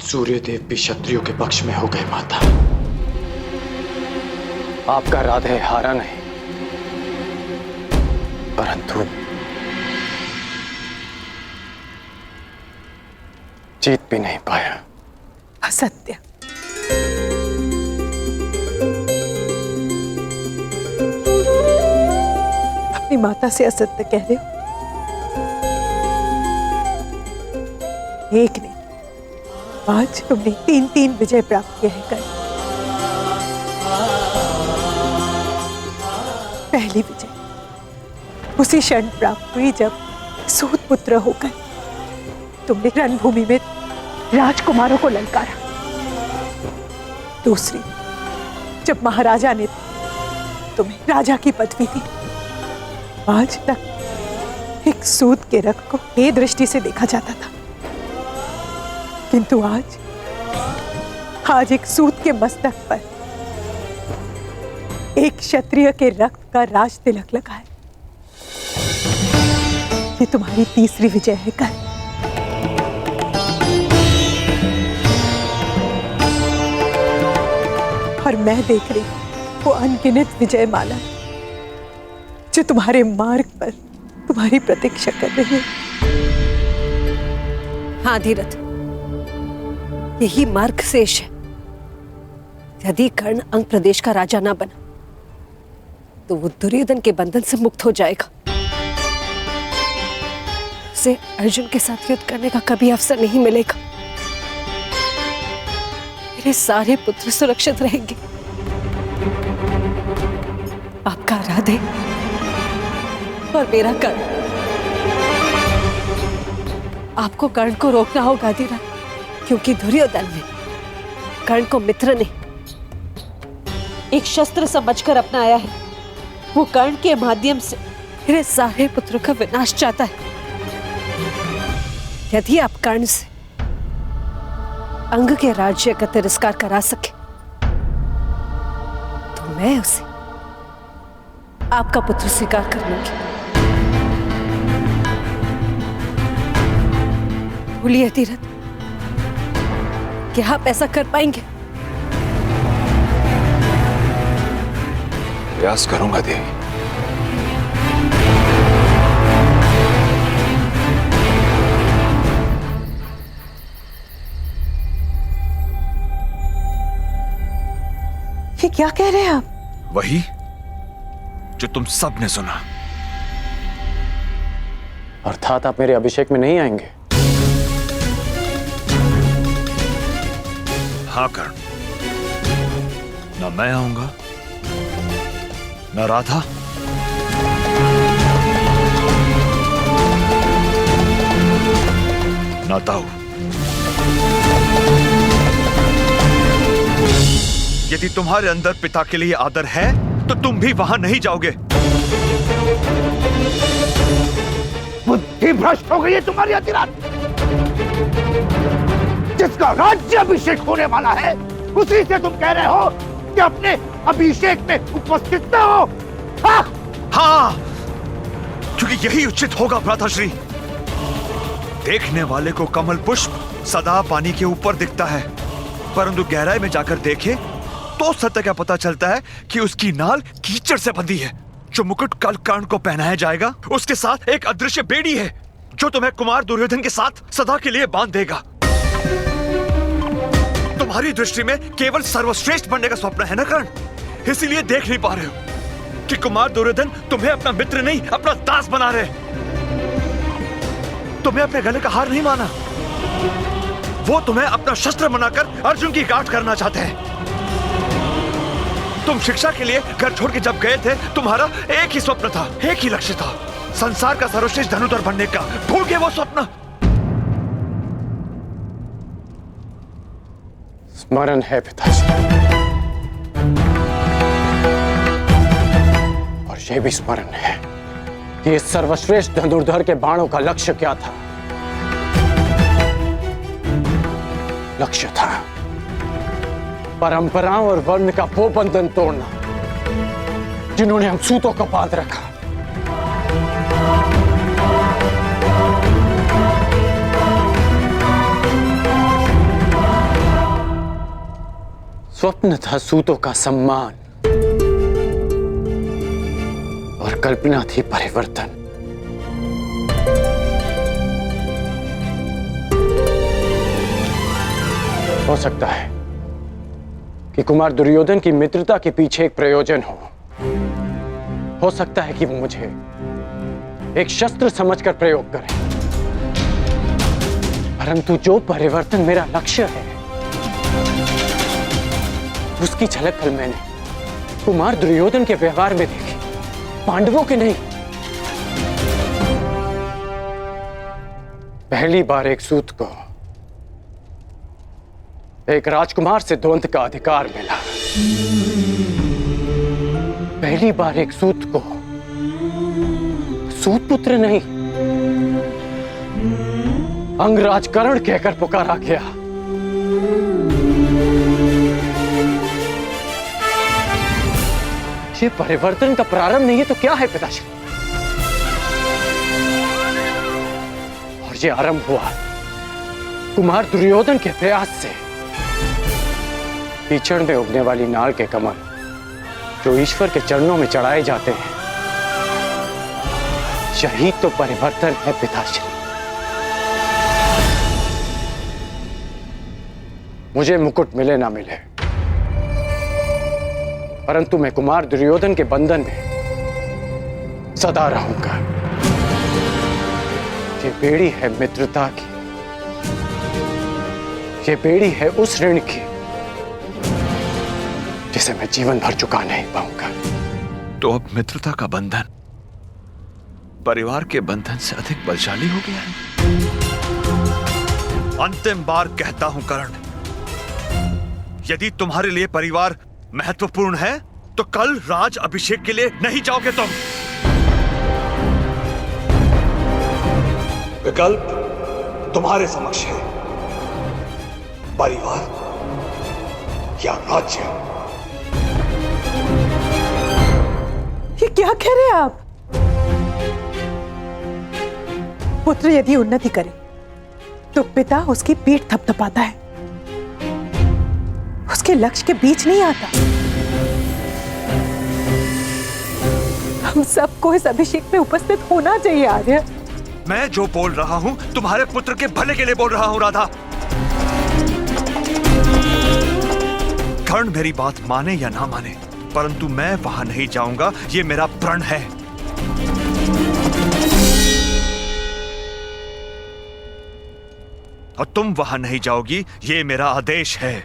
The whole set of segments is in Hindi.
सूर्यदेव भी क्षत्रियों के पक्ष में हो गए माता। आपका राधे हारा नहीं, परंतु जीत भी नहीं पाया। असत्य। अपनी माता से असत्य कह रहे हो? एक नहीं, आज तुमने 3 विजय प्राप्त किए हैं। कल पहली विजय उसी क्षण प्राप्त हुई जब सूत पुत्र होकर तुमने रणभूमि में राजकुमारों को ललकारा। दूसरी, जब महाराजा ने तुम्हें राजा की पदवी दी। आज तक एक सूत के रक्त को हे दृष्टि से देखा जाता था, किंतु आज एक सूत के मस्तक पर एक क्षत्रिय के रक्त का राज तिलक लगा है। ये तुम्हारी तीसरी विजय है कल। और मैं देख रही हूं वो अनगिनत विजय माला जो तुम्हारे मार्ग पर तुम्हारी प्रतीक्षा कर रही है। हाँ धीरथ, यही मार्ग शेष है। यदि कर्ण अंग प्रदेश का राजा ना बना तो वो दुर्योधन के बंधन से मुक्त हो जाएगा। उसे अर्जुन के साथ युद्ध करने का कभी अवसर नहीं मिलेगा। मेरे सारे पुत्र सुरक्षित रहेंगे। आपका राधे और मेरा कर्ण। आपको कर्ण को रोकना होगा धीरथ, क्योंकि दुर्योधन ने कर्ण को मित्र ने एक शस्त्र समझकर अपनाया है। वो कर्ण के माध्यम से मेरे सारे पुत्रों का विनाश चाहता है। यदि आप कर्ण से अंग के राज्य का तिरस्कार करा सके तो मैं उसे आपका पुत्र स्वीकार कर लूंगी। बोलिए धीरथ, क्या आप ऐसा कर पाएंगे? प्रयास करूंगा देवी। ये क्या कह रहे हैं आप? वही जो तुम सब ने सुना। अर्थात आप मेरे अभिषेक में नहीं आएंगे? हाँ कर्ण, न मैं आऊंगा न राधा, न ताऊ। यदि तुम्हारे अंदर पिता के लिए आदर है तो तुम भी वहां नहीं जाओगे। बुद्धि भ्रष्ट हो गई है तुम्हारी अधिराज। जिसका राज्याभिषेक होने वाला है उसी से तुम कह रहे हो कि अपने अभिषेक में उपस्थित न हो। हाँ, क्योंकि यही उचित होगा भ्राताश्री। देखने वाले को कमल पुष्प सदा पानी के ऊपर दिखता है, परंतु गहराई में जाकर देखे तो सत्य क्या पता चलता है कि उसकी नाल कीचड़ से बंधी है। जो मुकुट कल कर्ण को पहनाया जाएगा उसके साथ एक अदृश्य बेड़ी है जो तुम्हें कुमार दुर्योधन के साथ सदा के लिए बांध देगा। तुम्हारी दृष्टि में केवल सर्वश्रेष्ठ बनने का स्वप्न है ना कर्ण, इसीलिए देख नहीं पा रहे हो कि कुमार दुर्योधन तुम्हें अपना मित्र नहीं अपना दास बना रहे। तुम्हें अपने गले का हार नहीं माना, वो तुम्हें अपना शस्त्र बनाकर अर्जुन की गांठ करना चाहते हैं। तुम शिक्षा के लिए घर छोड़ के जब गए थे तुम्हारा एक ही स्वप्न था, एक ही लक्ष्य था, संसार का सर्वश्रेष्ठ धनुधर बनने का। भूल गए वो स्वप्न? स्मरण है पिताजी, और यह भी स्मरण है कि इस सर्वश्रेष्ठ धनुर्धर के बाणों का लक्ष्य क्या था। लक्ष्य था परंपराओं और वर्ण का वो बंधन तोड़ना जिन्होंने हम सूतों को बांध रखा। स्वप्न था सूतों का सम्मान और कल्पना थी परिवर्तन। हो सकता है कि कुमार दुर्योधन की मित्रता के पीछे एक प्रयोजन हो सकता है कि वो मुझे एक शस्त्र समझकर प्रयोग करे, परंतु जो परिवर्तन मेरा लक्ष्य है उसकी झलक कल मैंने कुमार दुर्योधन के व्यवहार में देखी, पांडवों के नहीं। पहली बार एक सूत को एक राजकुमार से द्वंद का अधिकार मिला। पहली बार एक सूत को सूत पुत्र नहीं, अंगराज कर्ण कहकर पुकारा गया। ये परिवर्तन का प्रारंभ नहीं है तो क्या है पिताश्री? और ये आरंभ हुआ कुमार दुर्योधन के प्रयास से। कीचड़ में उगने वाली नाल के कमल जो ईश्वर के चरणों में चढ़ाए जाते हैं, यही तो परिवर्तन है पिताश्री। मुझे मुकुट मिले ना मिले, परंतु मैं कुमार दुर्योधन के बंधन में सदा रहूंगा। ये बेड़ी है मित्रता की, ये बेड़ी है उस ऋण की जिसे मैं जीवन भर चुका नहीं पाऊंगा। तो अब मित्रता का बंधन परिवार के बंधन से अधिक बलशाली हो गया है। अंतिम बार कहता हूं कर्ण, यदि तुम्हारे लिए परिवार महत्वपूर्ण है तो कल राज अभिषेक के लिए नहीं जाओगे तुम। विकल्प तुम्हारे समक्ष है, परिवार या राज्य। ये क्या कह रहे हैं आप? पुत्र यदि उन्नति करे तो पिता उसकी पीठ थपथपाता है, उसके लक्ष्य के बीच नहीं आता। हम सबको इस अभिषेक में उपस्थित होना चाहिए आर्य। मैं जो बोल रहा हूं तुम्हारे पुत्र के भले के लिए बोल रहा हूं राधा। कर्ण मेरी बात माने या ना माने, परंतु मैं वहां नहीं जाऊंगा, ये मेरा प्रण है। और तुम वहां नहीं जाओगी, ये मेरा आदेश है।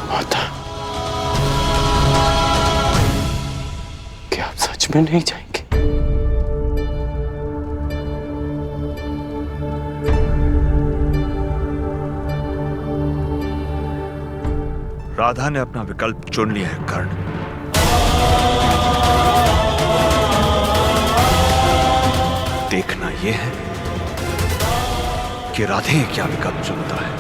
माता, क्या आप सच में नहीं जाएंगे? राधा ने अपना विकल्प चुन लिया है कर्ण। देखना यह है कि राधे क्या विकल्प चुनता है।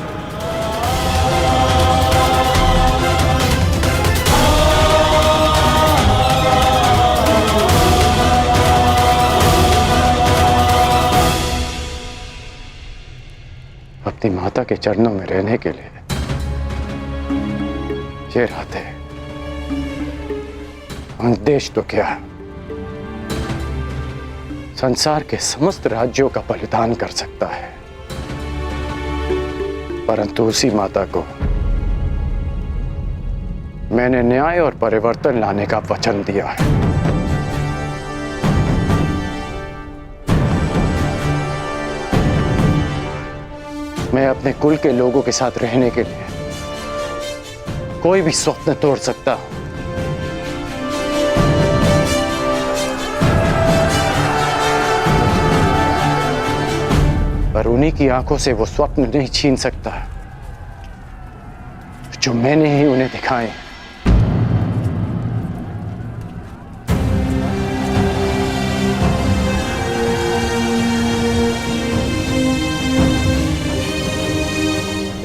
अपनी माता के चरणों में रहने के लिए ये राधे देश तो क्या, संसार के समस्त राज्यों का बलिदान कर सकता है, परंतु उसी माता को मैंने न्याय और परिवर्तन लाने का वचन दिया है। मैं अपने कुल के लोगों के साथ रहने के लिए कोई भी स्वप्न तोड़ सकता हूं, पर उन्हीं की आंखों से वो स्वप्न नहीं छीन सकता जो मैंने ही उन्हें दिखाए।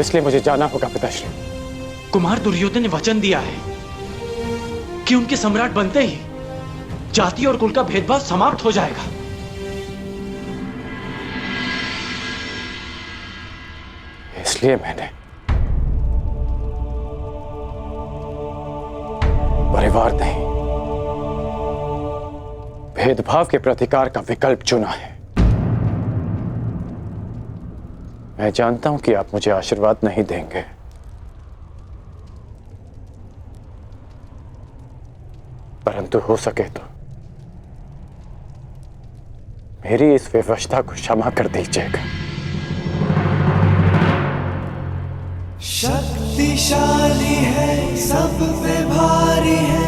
इसलिए मुझे जाना होगा पिताश्री, कुमार दुर्योधन ने वचन दिया है कि उनके सम्राट बनते ही जाति और कुल का भेदभाव समाप्त हो जाएगा। इसलिए मैंने परिवार नहीं, भेदभाव के प्रतिकार का विकल्प चुना है। मैं जानता हूं कि आप मुझे आशीर्वाद नहीं देंगे, परंतु हो सके तो मेरी इस विवशता को क्षमा कर दीजिएगा। शक्तिशाली है, सब पे भारी है,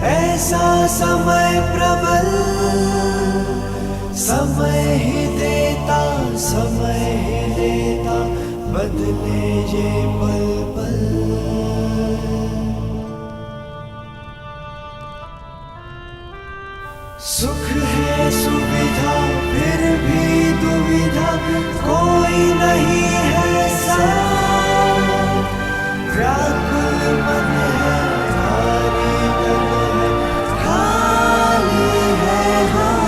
ऐसा समय प्रबल, समय ही देता, समय ही लेता, बदले ये पल पल। सुख है सुविधा, फिर भी दुविधा, कोई नहीं है साथ, व्याकुल मन है, भारी तन है, खाली है हाथ।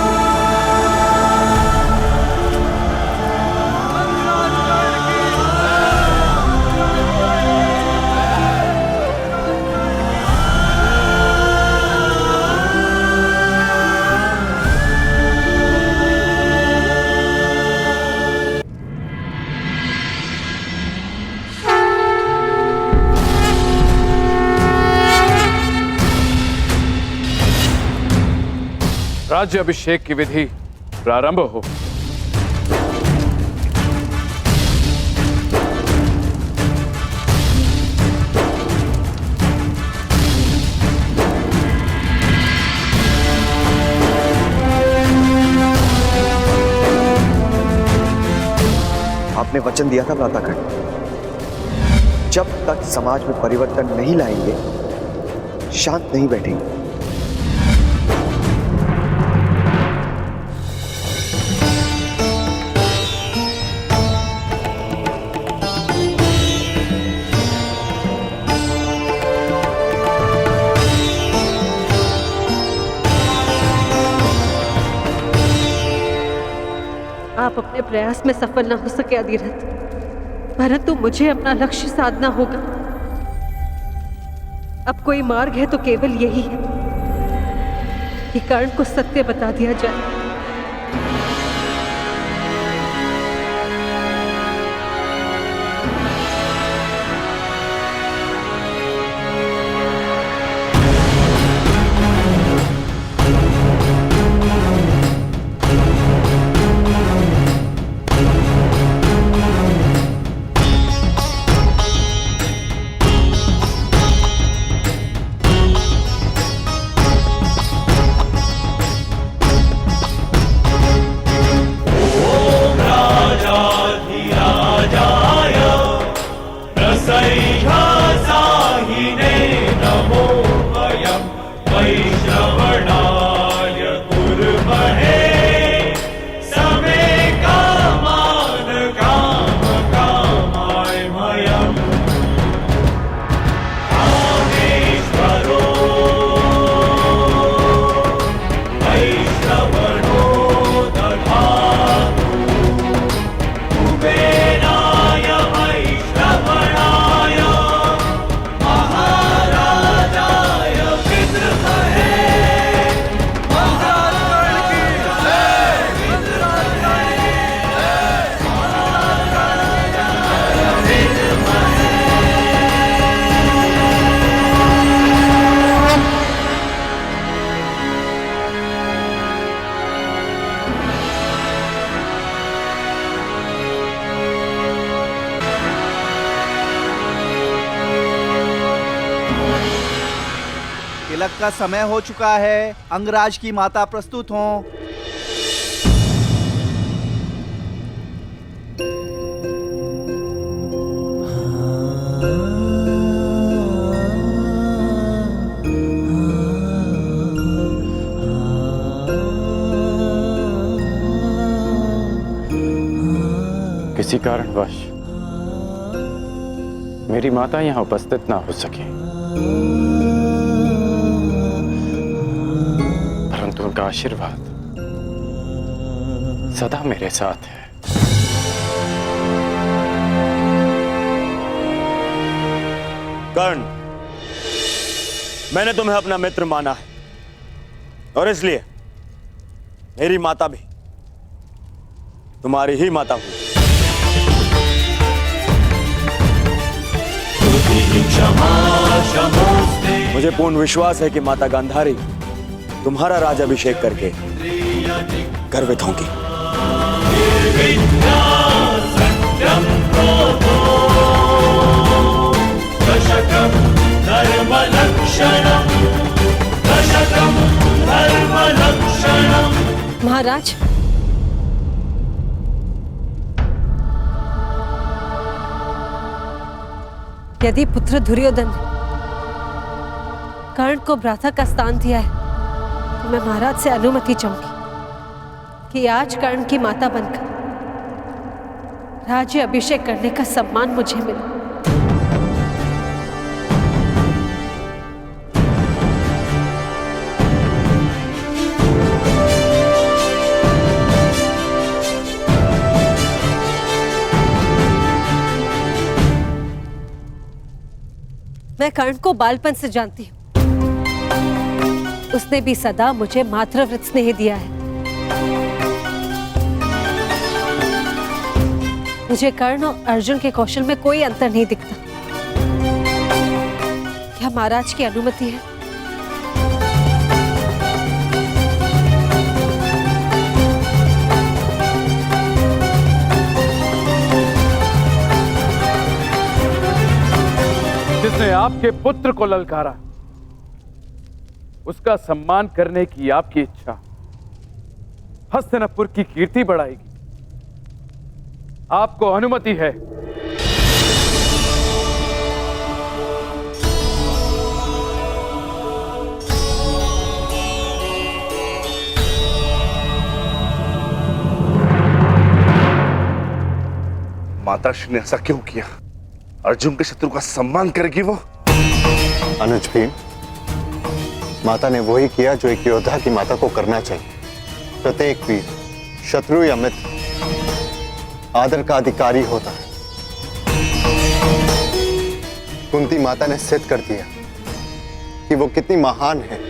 राज्य अभिषेक की विधि प्रारंभ हो। आपने वचन दिया था भ्रातागण, जब तक समाज में परिवर्तन नहीं लाएंगे शांत नहीं बैठेंगे। आप अपने प्रयास में सफल ना हो सके अधिरथ, परंतु मुझे अपना लक्ष्य साधना होगा। अब कोई मार्ग है तो केवल यही है कि कर्ण को सत्य बता दिया जाए। तिलक का समय हो चुका है, अंगराज की माता प्रस्तुत हों। किसी कारणवश मेरी माता यहां उपस्थित ना हो सके, परंतु उनका आशीर्वाद सदा मेरे साथ है। कर्ण, मैंने तुम्हें अपना मित्र माना है और इसलिए मेरी माता भी तुम्हारी ही माता हुई। मुझे पूर्ण विश्वास है कि माता गांधारी तुम्हारा राज्याभिषेक करके गर्वित होंगी। महाराज, यदि पुत्र दुर्योधन ने कर्ण को भ्राता का स्थान दिया है तो मैं महाराज से अनुमति चाहूंगी कि आज कर्ण की माता बनकर राज्य अभिषेक करने का सम्मान मुझे मिले। मैं कर्ण को बालपन से जानती हूं। उसने भी सदा मुझे मातृव्रत स्नेह दिया है। मुझे कर्ण और अर्जुन के कौशल में कोई अंतर नहीं दिखता। क्या महाराज की अनुमति है? जिसने आपके पुत्र को ललकारा, उसका सम्मान करने की आपकी इच्छा हस्तिनापुर की कीर्ति बढ़ाएगी। आपको अनुमति है। माताश्री ने ऐसा क्यों किया? अर्जुन के शत्रु का सम्मान करेगी वो? अनुज भीम, माता ने वही किया जो एक योद्धा की माता को करना चाहिए। प्रत्येक वीर, शत्रु या मित्र, आदर का अधिकारी होता है। कुंती माता ने सिद्ध कर दिया कि वो कितनी महान है।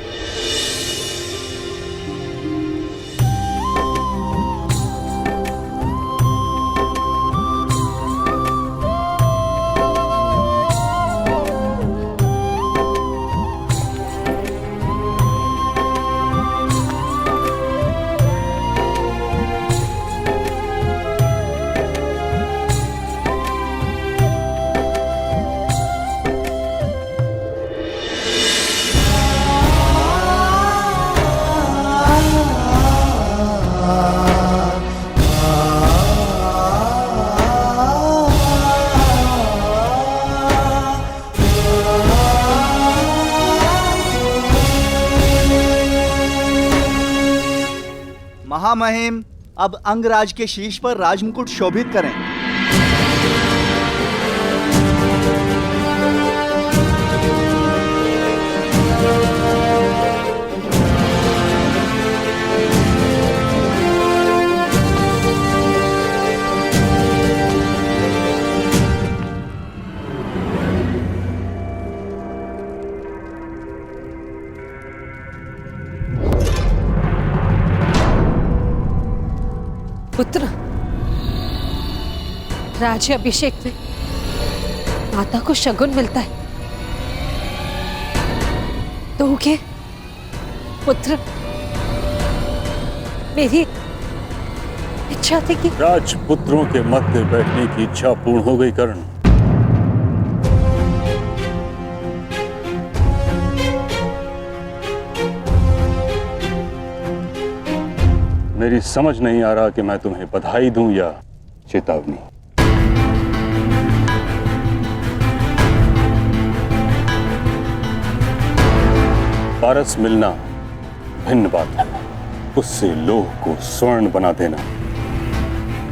महामहिम, अब अंगराज के शीश पर राजमुकुट शोभित करें। पुत्र, राज्य अभिषेक में माता को शगुन मिलता है तो क्या पुत्र, मेरी इच्छा थी कि राजपुत्रों के मध्य बैठने की इच्छा पूर्ण हो गई। कर्ण, मेरी समझ नहीं आ रहा कि मैं तुम्हें बधाई दूं या चेतावनी। पारस मिलना भिन्न बात है, उससे लोह को स्वर्ण बना देना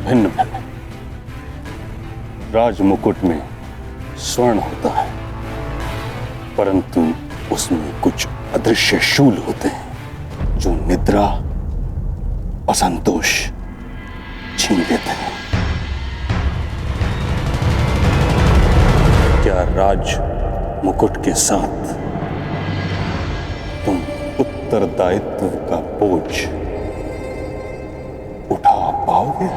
भिन्न बात है। राजमुकुट में स्वर्ण होता है, परंतु उसमें कुछ अदृश्य शूल होते हैं जो निद्रा और संतोष छीन लेते हैं। क्या राज मुकुट के साथ तुम उत्तरदायित्व का बोझ उठा पाओगे?